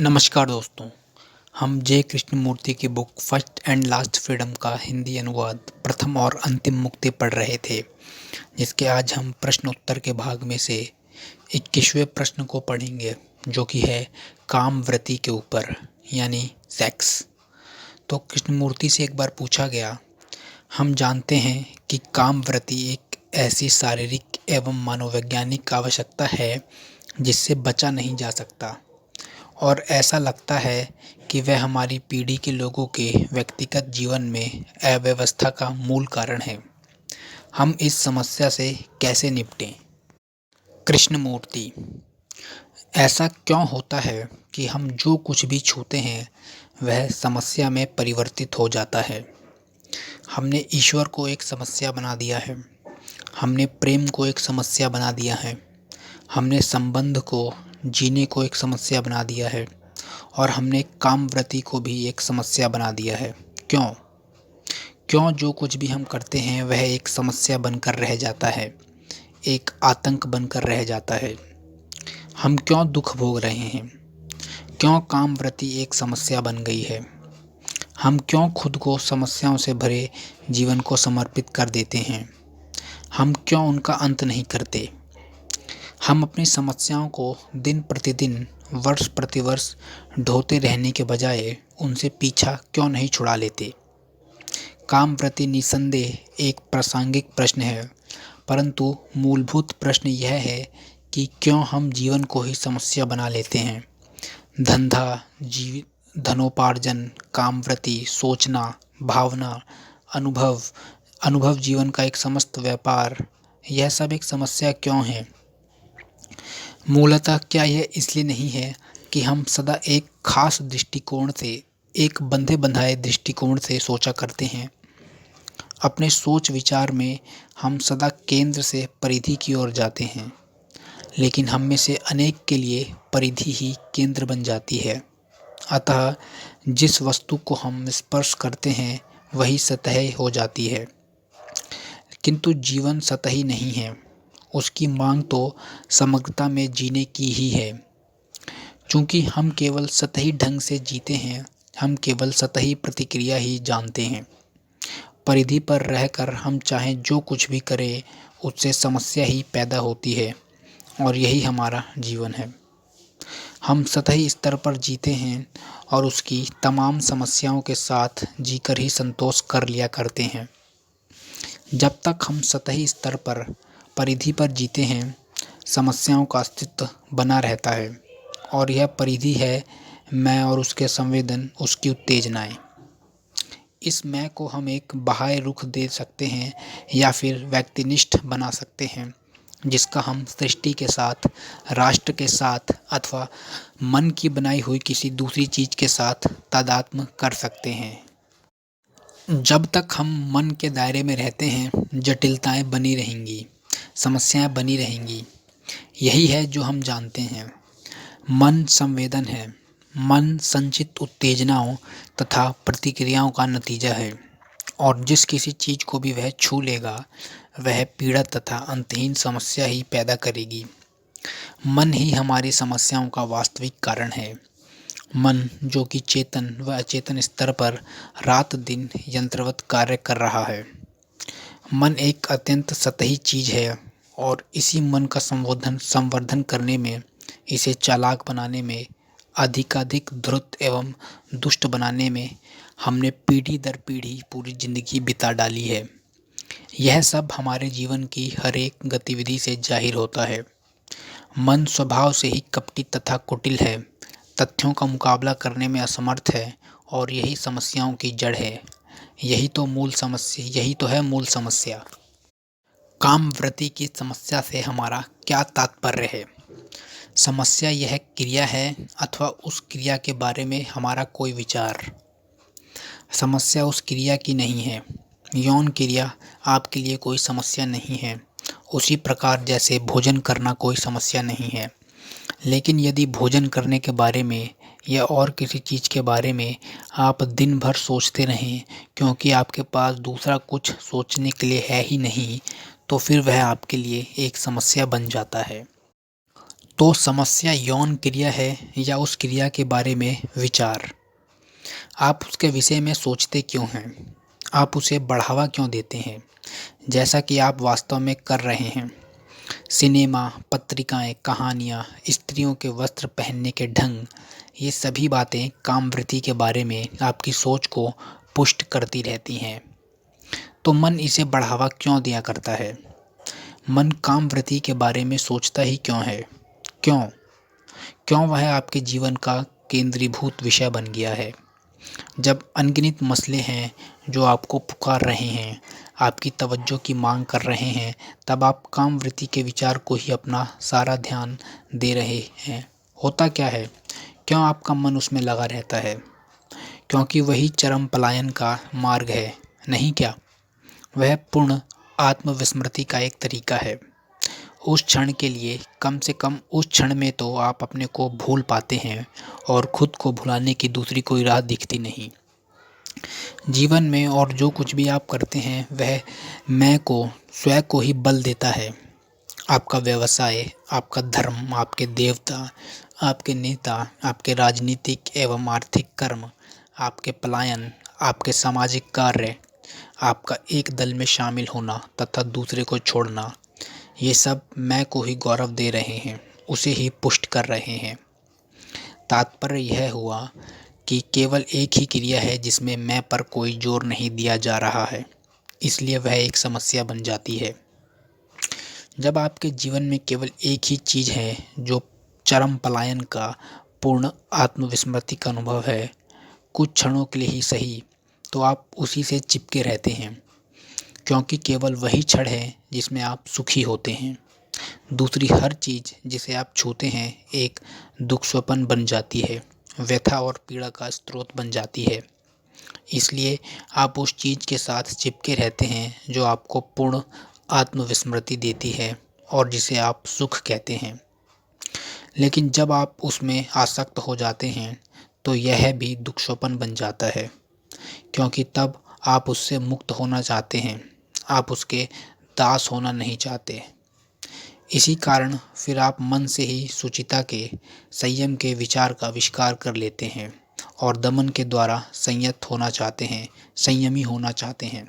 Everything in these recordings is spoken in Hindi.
नमस्कार दोस्तों। हम जे कृष्णमूर्ति की book first and last freedom का हिंदी अनुवाद प्रथम और अंतिम मुक्ति पढ़ रहे थे, जिसके आज हम प्रश्न उत्तर के भाग में से 21वें प्रश्न को पढ़ेंगे, जो कि है कामवृत्ति के ऊपर यानी सेक्स। तो कृष्णमूर्ति से एक बार पूछा गया, हम जानते हैं कि कामवृत्ति एक ऐसी शारीरिक एवं मनोवैज्ञानिक आवश्यकता है जिससे बचा नहीं जा सकता, और ऐसा लगता है कि वह हमारी पीढ़ी के लोगों के व्यक्तिगत जीवन में अव्यवस्था का मूल कारण है। हम इस समस्या से कैसे निपटें? कृष्णमूर्ति: ऐसा क्यों होता है कि हम जो कुछ भी छूते हैं वह समस्या में परिवर्तित हो जाता है? हमने ईश्वर को एक समस्या बना दिया है, हमने प्रेम को एक समस्या बना दिया है, हमने संबंध को जीने को एक समस्या बना दिया है, और हमने कामवृत्ति को भी एक समस्या बना दिया है। क्यों? क्यों जो कुछ भी हम करते हैं वह एक समस्या बनकर रह जाता है, एक आतंक बनकर रह जाता है? हम क्यों दुख भोग रहे हैं? क्यों कामवृत्ति एक समस्या बन गई है? हम क्यों खुद को समस्याओं से भरे जीवन को समर्पित कर देते हैं? हम क्यों उनका अंत नहीं करते? हम अपनी समस्याओं को दिन प्रतिदिन, वर्ष प्रतिवर्ष ढोते रहने के बजाय उनसे पीछा क्यों नहीं छुड़ा लेते? कामवृत्ति निस्संदेह एक प्रासंगिक प्रश्न है, परंतु मूलभूत प्रश्न यह है कि क्यों हम जीवन को ही समस्या बना लेते हैं? धंधा, धनोपार्जन, कामवृत्ति, सोचना, भावना, अनुभव, अनुभव जीवन का एक समस्त व्यापार, यह सब एक समस्या क्यों है? मूलतः क्या यह इसलिए नहीं है कि हम सदा एक खास दृष्टिकोण से, एक बंधे बंधाए दृष्टिकोण से सोचा करते हैं? अपने सोच विचार में हम सदा केंद्र से परिधि की ओर जाते हैं, लेकिन हम में से अनेक के लिए परिधि ही केंद्र बन जाती है। अतः जिस वस्तु को हम स्पर्श करते हैं वही सतह हो जाती है। किंतु जीवन सतही नहीं है, उसकी मांग तो समग्रता में जीने की ही है। चूँकि हम केवल सतही ढंग से जीते हैं, हम केवल सतही प्रतिक्रिया ही जानते हैं। परिधि पर रहकर हम चाहे जो कुछ भी करें उससे समस्या ही पैदा होती है, और यही हमारा जीवन है। हम सतही स्तर पर जीते हैं और उसकी तमाम समस्याओं के साथ जीकर ही संतोष कर लिया करते हैं। जब तक हम सतही स्तर पर, परिधि पर जीते हैं, समस्याओं का अस्तित्व बना रहता है, और यह परिधि है मैं और उसके संवेदन, उसकी उत्तेजनाएं। इस मैं को हम एक बाह्य रुख दे सकते हैं या फिर व्यक्तिनिष्ठ बना सकते हैं, जिसका हम सृष्टि के साथ, राष्ट्र के साथ अथवा मन की बनाई हुई किसी दूसरी चीज़ के साथ तादात्म्य कर सकते हैं। जब तक हम मन के दायरे में रहते हैं, जटिलताएं बनी रहेंगी, समस्याएं बनी रहेंगी। यही है जो हम जानते हैं। मन संवेदन है, मन संचित उत्तेजनाओं तथा प्रतिक्रियाओं का नतीजा है, और जिस किसी चीज़ को भी वह छू लेगा वह पीड़ा तथा अंतहीन समस्या ही पैदा करेगी। मन ही हमारी समस्याओं का वास्तविक कारण है। मन जो कि चेतन व अचेतन स्तर पर रात दिन यंत्रवत कार्य कर रहा है। मन एक अत्यंत सतही चीज़ है, और इसी मन का संवर्धन करने में, इसे चालाक बनाने में, अधिकाधिक धूर्त एवं दुष्ट बनाने में हमने पीढ़ी दर पीढ़ी पूरी जिंदगी बिता डाली है। यह सब हमारे जीवन की हर एक गतिविधि से जाहिर होता है। मन स्वभाव से ही कपटी तथा कुटिल है, तथ्यों का मुकाबला करने में असमर्थ है, और यही समस्याओं की जड़ है। यही तो है मूल समस्या। कामवृत्ति की समस्या से हमारा क्या तात्पर्य है? समस्या यह क्रिया है अथवा उस क्रिया के बारे में हमारा कोई विचार? समस्या उस क्रिया की नहीं है। यौन क्रिया आपके लिए कोई समस्या नहीं है, उसी प्रकार जैसे भोजन करना कोई समस्या नहीं है। लेकिन यदि भोजन करने के बारे में या और किसी चीज़ के बारे में आप दिन भर सोचते रहें, क्योंकि आपके पास दूसरा कुछ सोचने के लिए है ही नहीं, तो फिर वह आपके लिए एक समस्या बन जाता है। तो समस्या यौन क्रिया है या उस क्रिया के बारे में विचार? आप उसके विषय में सोचते क्यों हैं? आप उसे बढ़ावा क्यों देते हैं, जैसा कि आप वास्तव में कर रहे हैं? सिनेमा, पत्रिकाएं, कहानियाँ, स्त्रियों के वस्त्र पहनने के ढंग, ये सभी बातें कामवृत्ति के बारे में आपकी सोच को पुष्ट करती रहती हैं। तो मन इसे बढ़ावा क्यों दिया करता है? मन कामवृत्ति के बारे में सोचता ही क्यों है? क्यों? क्यों वह आपके जीवन का केंद्रीभूत विषय बन गया है? जब अनगिनत मसले हैं जो आपको पुकार रहे हैं, आपकी तवज्जो की मांग कर रहे हैं, तब आप कामवृत्ति के विचार को ही अपना सारा ध्यान दे रहे हैं। होता क्या है? क्यों आपका मन उसमें लगा रहता है? क्योंकि वही चरम पलायन का मार्ग है, नहीं क्या? वह पूर्ण आत्मविस्मृति का एक तरीका है। उस क्षण के लिए, कम से कम उस क्षण में तो आप अपने को भूल पाते हैं और खुद को भुलाने की दूसरी कोई राह दिखती नहीं। जीवन में और जो कुछ भी आप करते हैं वह मैं को, स्वयं को ही बल देता है। आपका व्यवसाय, आपका धर्म, आपके देवता, आपके नेता, आपके राजनीतिक एवं आर्थिक कर्म, आपके पलायन, आपके सामाजिक कार्य, आपका एक दल में शामिल होना तथा दूसरे को छोड़ना, ये सब मैं को ही गौरव दे रहे हैं, उसे ही पुष्ट कर रहे हैं। तात्पर्य यह हुआ कि केवल एक ही क्रिया है जिसमें मैं पर कोई जोर नहीं दिया जा रहा है, इसलिए वह एक समस्या बन जाती है। जब आपके जीवन में केवल एक ही चीज़ है जो चरम पलायन का, पूर्ण आत्मविस्मृति का अनुभव है, कुछ क्षणों के लिए ही सही, तो आप उसी से चिपके रहते हैं, क्योंकि केवल वही क्षण है जिसमें आप सुखी होते हैं। दूसरी हर चीज़ जिसे आप छूते हैं एक दुख स्वप्न बन जाती है, व्यथा और पीड़ा का स्रोत बन जाती है। इसलिए आप उस चीज़ के साथ चिपके रहते हैं जो आपको पूर्ण आत्मविस्मृति देती है और जिसे आप सुख कहते हैं। लेकिन जब आप उसमें आसक्त हो जाते हैं तो यह भी दुख स्वप्न बन जाता है, क्योंकि तब आप उससे मुक्त होना चाहते हैं, आप उसके दास होना नहीं चाहते। इसी कारण फिर आप मन से ही शुचिता के, संयम के विचार का आविष्कार कर लेते हैं और दमन के द्वारा संयत होना चाहते हैं, संयमी होना चाहते हैं।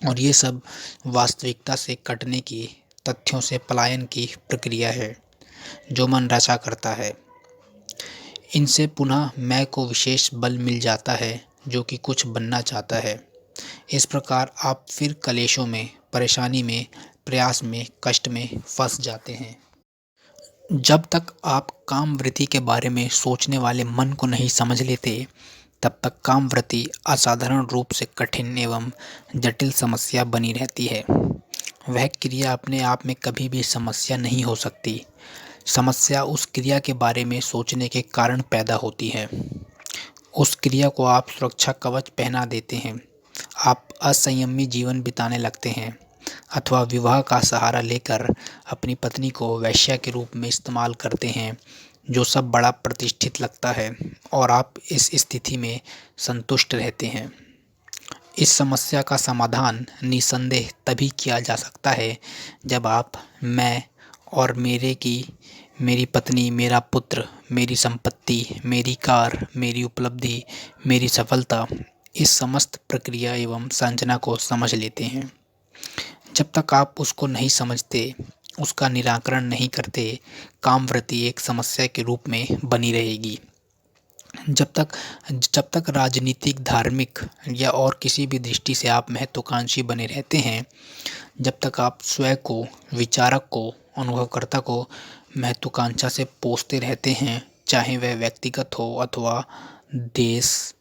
और ये सब वास्तविकता से कटने की, तथ्यों से पलायन की प्रक्रिया है जो मन रचा करता है। इनसे पुनः मैं को विशेष बल मिल जाता है जो कि कुछ बनना चाहता है। इस प्रकार आप फिर कलेशों में, परेशानी में, प्रयास में, कष्ट में फंस जाते हैं। जब तक आप कामवृत्ति के बारे में सोचने वाले मन को नहीं समझ लेते, तब तक कामवृत्ति असाधारण रूप से कठिन एवं जटिल समस्या बनी रहती है। वह क्रिया अपने आप में कभी भी समस्या नहीं हो सकती। समस्या उस क्रिया के बारे में सोचने के कारण पैदा होती है। उस क्रिया को आप सुरक्षा कवच पहना देते हैं। आप असंयमी जीवन बिताने लगते हैं अथवा विवाह का सहारा लेकर अपनी पत्नी को वेश्या के रूप में इस्तेमाल करते हैं, जो सब बड़ा प्रतिष्ठित लगता है और आप इस स्थिति में संतुष्ट रहते हैं। इस समस्या का समाधान निसंदेह तभी किया जा सकता है जब आप मैं और मेरे की, मेरी पत्नी, मेरा पुत्र, मेरी संपत्ति, मेरी कार, मेरी उपलब्धि, मेरी सफलता, इस समस्त प्रक्रिया एवं संरचना को समझ लेते हैं। जब तक आप उसको नहीं समझते, उसका निराकरण नहीं करते, कामवृत्ति एक समस्या के रूप में बनी रहेगी। जब तक राजनीतिक, धार्मिक या और किसी भी दृष्टि से आप महत्वाकांक्षी बने रहते हैं, जब तक आप स्वयं को, विचारक को, अनुभवकर्ता को महत्वाकांक्षा से पोसते रहते हैं, चाहे वह व्यक्तिगत हो अथवा देश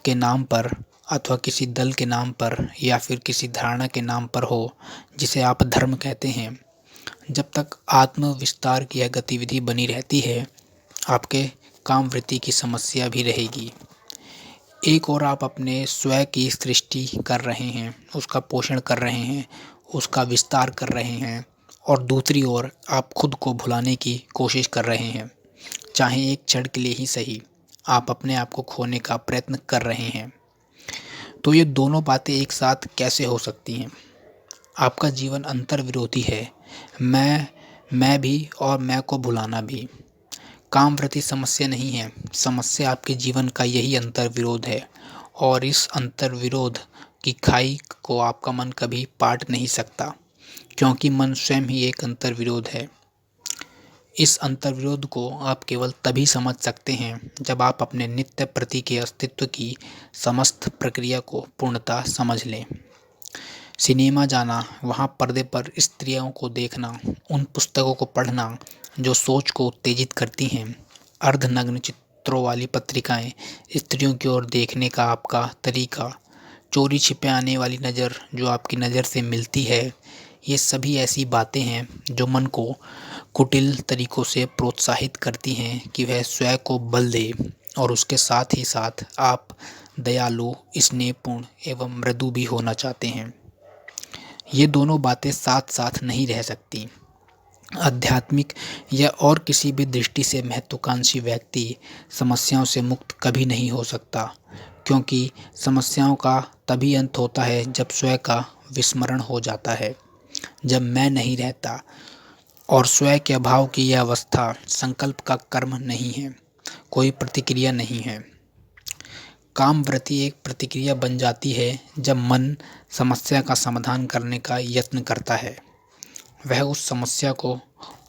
के नाम पर अथवा किसी दल के नाम पर या फिर किसी धारणा के नाम पर हो जिसे आप धर्म कहते हैं, जब तक आत्म विस्तार की यह गतिविधि बनी रहती है, आपके कामवृत्ति की समस्या भी रहेगी। एक ओर आप अपने स्वयं की सृष्टि कर रहे हैं, उसका पोषण कर रहे हैं, उसका विस्तार कर रहे हैं, और दूसरी ओर आप खुद को भुलाने की कोशिश कर रहे हैं, चाहे एक क्षण के लिए ही सही। आप अपने आप को खोने का प्रयत्न कर रहे हैं। तो ये दोनों बातें एक साथ कैसे हो सकती हैं? आपका जीवन अंतर्विरोधी है। मैं मैं भी और मैं को भुलाना भी। कामवृत्ति समस्या नहीं है, समस्या आपके जीवन का यही अंतर्विरोध है, और इस अंतर्विरोध की खाई को आपका मन कभी पाट नहीं सकता, क्योंकि मन स्वयं ही एक अंतर्विरोध है। इस अंतर्विरोध को आप केवल तभी समझ सकते हैं जब आप अपने नित्य प्रति के अस्तित्व की समस्त प्रक्रिया को पूर्णतः समझ लें। सिनेमा जाना, वहाँ पर्दे पर स्त्रियों को देखना, उन पुस्तकों को पढ़ना जो सोच को उत्तेजित करती हैं, अर्धनग्न चित्रों वाली पत्रिकाएं, स्त्रियों की ओर देखने का आपका तरीका, चोरी छिपे आने वाली नज़र जो आपकी नज़र से मिलती है, ये सभी ऐसी बातें हैं जो मन को कुटिल तरीकों से प्रोत्साहित करती हैं कि वह स्वयं को बल दे, और उसके साथ ही साथ आप दयालु, स्नेहपूर्ण एवं मृदु भी होना चाहते हैं। ये दोनों बातें साथ साथ नहीं रह सकती। आध्यात्मिक या और किसी भी दृष्टि से महत्वाकांक्षी व्यक्ति समस्याओं से मुक्त कभी नहीं हो सकता, क्योंकि समस्याओं का तभी अंत होता है जब स्वयं का विस्मरण हो जाता है, जब मैं नहीं रहता। और स्वयं के अभाव की यह अवस्था संकल्प का कर्म नहीं है, कोई प्रतिक्रिया नहीं है। कामवृत्ति एक प्रतिक्रिया बन जाती है जब मन समस्या का समाधान करने का यत्न करता है। वह उस समस्या को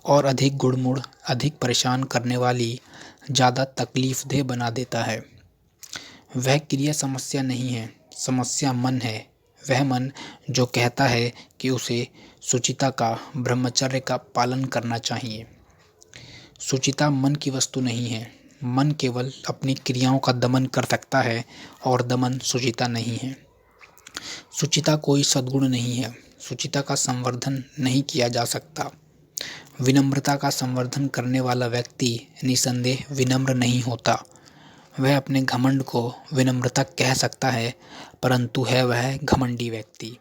और अधिक गुड़मुड़, अधिक परेशान करने वाली, ज़्यादा तकलीफदेह बना देता है। वह क्रिया समस्या नहीं है, समस्या मन है। वह मन जो कहता है कि उसे शुचिता का, ब्रह्मचर्य का पालन करना चाहिए। शुचिता मन की वस्तु नहीं है। मन केवल अपनी क्रियाओं का दमन कर सकता है, और दमन शुचिता नहीं है। शुचिता कोई सद्गुण नहीं है। शुचिता का संवर्धन नहीं किया जा सकता। विनम्रता का संवर्धन करने वाला व्यक्ति निसंदेह विनम्र नहीं होता। वह अपने घमंड को विनम्रता कह सकता है, परंतु है वह घमंडी व्यक्ति,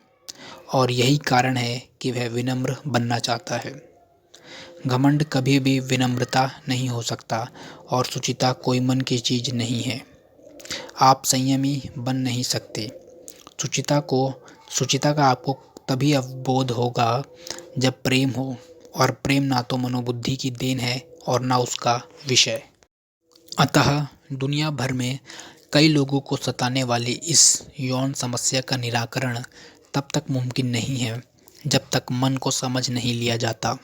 और यही कारण है कि वह विनम्र बनना चाहता है। घमंड कभी भी विनम्रता नहीं हो सकता, और शुचिता कोई मन की चीज़ नहीं है। आप संयमी बन नहीं सकते। शुचिता का आपको तभी अवबोध होगा जब प्रेम हो, और प्रेम ना तो मनोबुद्धि की देन है और ना उसका विषय। अतः दुनिया भर में कई लोगों को सताने वाली इस यौन समस्या का निराकरण तब तक मुमकिन नहीं है जब तक मन को समझ नहीं लिया जाता।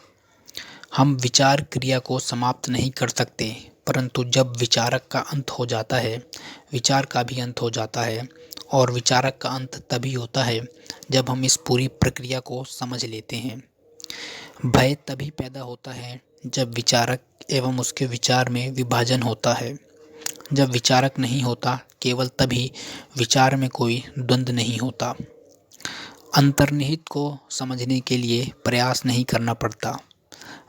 हम विचार क्रिया को समाप्त नहीं कर सकते, परंतु जब विचारक का अंत हो जाता है, विचार का भी अंत हो जाता है, और विचारक का अंत तभी होता है जब हम इस पूरी प्रक्रिया को समझ लेते हैं। भय तभी पैदा होता है जब विचारक एवं उसके विचार में विभाजन होता है। जब विचारक नहीं होता, केवल तभी विचार में कोई द्वंद्व नहीं होता। अंतर्निहित को समझने के लिए प्रयास नहीं करना पड़ता।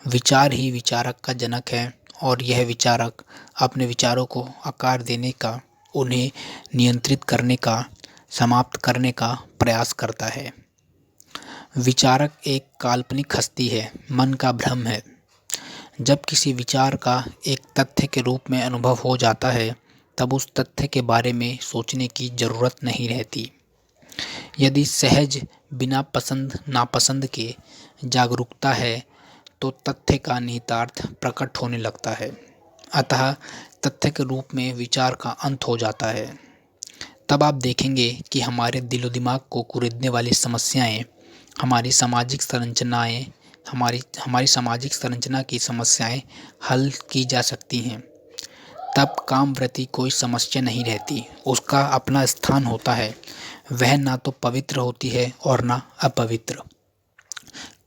विचार ही विचारक का जनक है, और यह विचारक अपने विचारों को आकार देने का, उन्हें नियंत्रित करने का, समाप्त करने का प्रयास करता है। विचारक एक काल्पनिक हस्ती है, मन का भ्रम है। जब किसी विचार का एक तथ्य के रूप में अनुभव हो जाता है, तब उस तथ्य के बारे में सोचने की जरूरत नहीं रहती। यदि सहज बिना पसंद नापसंद के जागरूकता है, तो तथ्य का निहितार्थ प्रकट होने लगता है। अतः तथ्य के रूप में विचार का अंत हो जाता है। तब आप देखेंगे कि हमारे दिलो दिमाग को कुरेदने वाली समस्याएं, हमारी सामाजिक संरचना की समस्याएं हल की जा सकती हैं। तब कामवृत्ति कोई समस्या नहीं रहती, उसका अपना स्थान होता है। वह ना तो पवित्र होती है और ना अपवित्र।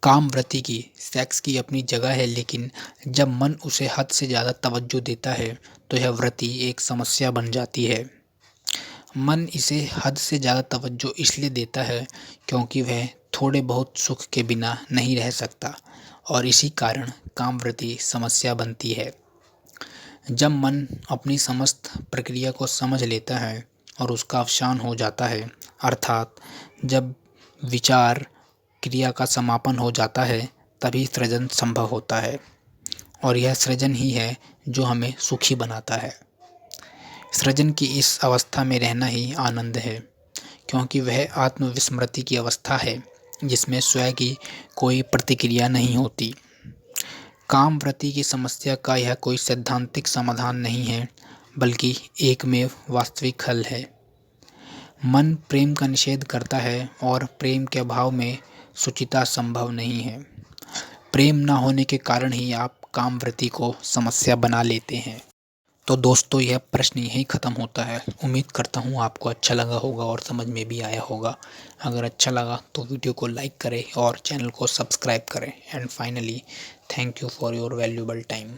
कामवृत्ति की, सेक्स की अपनी जगह है, लेकिन जब मन उसे हद से ज़्यादा तवज्जो देता है, तो यह वृत्ति एक समस्या बन जाती है। मन इसे हद से ज़्यादा तवज्जो इसलिए देता है क्योंकि वह थोड़े बहुत सुख के बिना नहीं रह सकता, और इसी कारण कामवृत्ति समस्या बनती है। जब मन अपनी समस्त प्रक्रिया को समझ लेता है और उसका अवसान हो जाता है, अर्थात जब विचार क्रिया का समापन हो जाता है, तभी सृजन संभव होता है, और यह सृजन ही है जो हमें सुखी बनाता है। सृजन की इस अवस्था में रहना ही आनंद है, क्योंकि वह आत्मविस्मृति की अवस्था है जिसमें स्वयं की कोई प्रतिक्रिया नहीं होती। कामवृत्ति की समस्या का यह कोई सैद्धांतिक समाधान नहीं है, बल्कि एकमेव वास्तविक हल है। मन प्रेम का निषेध करता है और प्रेम के अभाव में शुचिता संभव नहीं है। प्रेम न होने के कारण ही आप कामवृत्ति को समस्या बना लेते हैं। तो दोस्तों, यह प्रश्न यहीं ख़त्म होता है। उम्मीद करता हूँ आपको अच्छा लगा होगा और समझ में भी आया होगा। अगर अच्छा लगा तो वीडियो को लाइक करें और चैनल को सब्सक्राइब करें। And finally, thank you for your valuable time.